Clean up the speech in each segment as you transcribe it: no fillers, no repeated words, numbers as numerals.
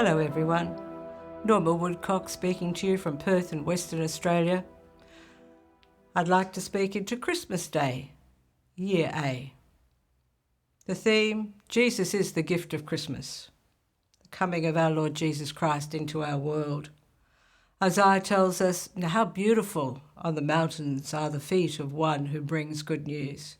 Hello everyone, Norma Woodcock speaking to you from Perth in Western Australia. I'd like to speak into Christmas Day, Year A. The theme, Jesus is the gift of Christmas, the coming of our Lord Jesus Christ into our world. Isaiah tells us, "Now how beautiful on the mountains are the feet of one who brings good news."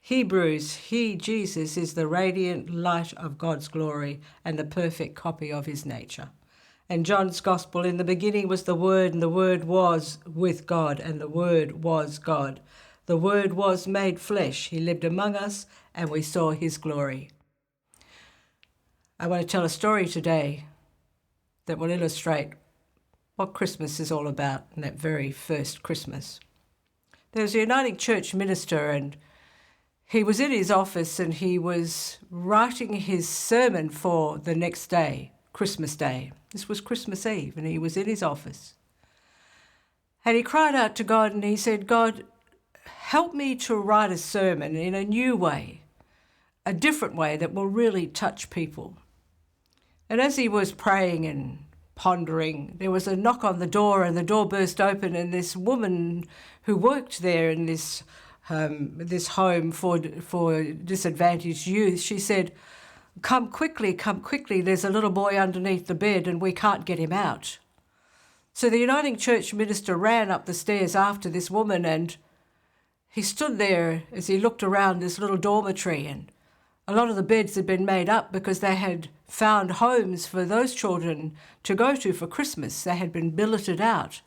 Hebrews, He, Jesus, is the radiant light of God's glory and the perfect copy of his nature. And John's Gospel, in the beginning was the Word, and the Word was with God, and the Word was God. The Word was made flesh. He lived among us, and we saw his glory. I want to tell a story today that will illustrate what Christmas is all about, and that very first Christmas. There was a Uniting Church minister, and he was in his office and he was writing his sermon for the next day, Christmas Day. This was Christmas Eve, and he was in his office. And he cried out to God and he said, "God, help me to write a sermon in a new way, a different way that will really touch people." And as he was praying and pondering, there was a knock on the door, and the door burst open, and this woman who worked there in this home for disadvantaged youth, she said, come quickly, there's a little boy underneath the bed and we can't get him out." So the Uniting Church minister ran up the stairs after this woman, and he stood there as he looked around this little dormitory, and a lot of the beds had been made up because they had found homes for those children to go to for Christmas. They had been billeted out.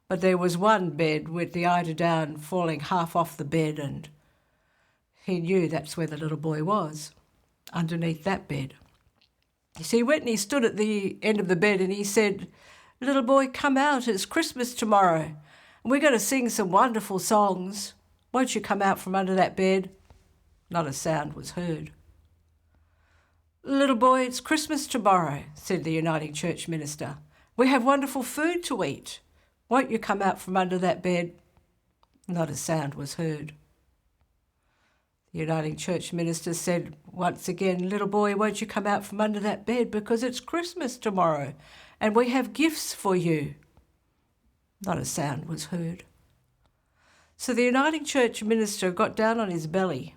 But there was one bed with the eiderdown falling half off the bed, and he knew that's where the little boy was, underneath that bed. You see, he went and he stood at the end of the bed and he said, "Little boy, come out, it's Christmas tomorrow, and we're going to sing some wonderful songs. Won't you come out from under that bed?" Not a sound was heard. "Little boy, it's Christmas tomorrow," said the Uniting Church minister. "We have wonderful food to eat. Won't you come out from under that bed?" Not a sound was heard. The Uniting Church minister said once again, "Little boy, won't you come out from under that bed, because it's Christmas tomorrow and we have gifts for you." Not a sound was heard. So the Uniting Church minister got down on his belly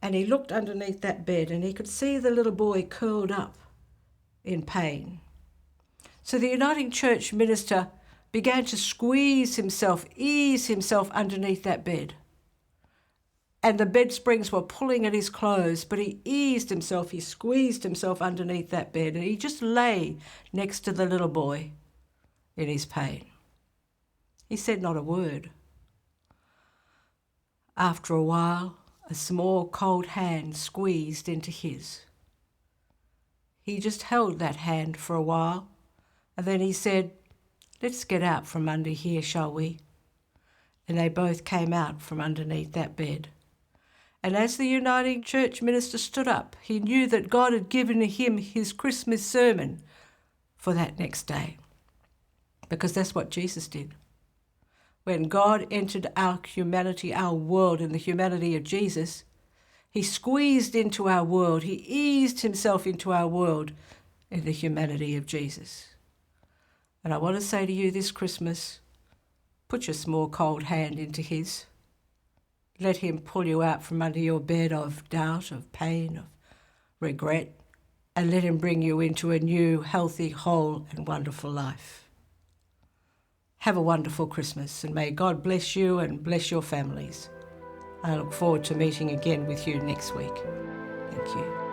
and he looked underneath that bed, and he could see the little boy curled up in pain. So the Uniting Church minister began to squeeze himself, ease himself underneath that bed. And the bed springs were pulling at his clothes, but he eased himself, he squeezed himself underneath that bed, and he just lay next to the little boy in his pain. He said not a word. After a while, a small cold hand squeezed into his. He just held that hand for a while, and then he said, "Let's get out from under here, shall we?" And they both came out from underneath that bed. And as the Uniting Church minister stood up, he knew that God had given him his Christmas sermon for that next day. Because that's what Jesus did. When God entered our humanity, our world, in the humanity of Jesus, he squeezed into our world, he eased himself into our world in the humanity of Jesus. And I want to say to you this Christmas, put your small cold hand into his. Let him pull you out from under your bed of doubt, of pain, of regret, and let him bring you into a new, healthy, whole and wonderful life. Have a wonderful Christmas, and may God bless you and bless your families. I look forward to meeting again with you next week. Thank you.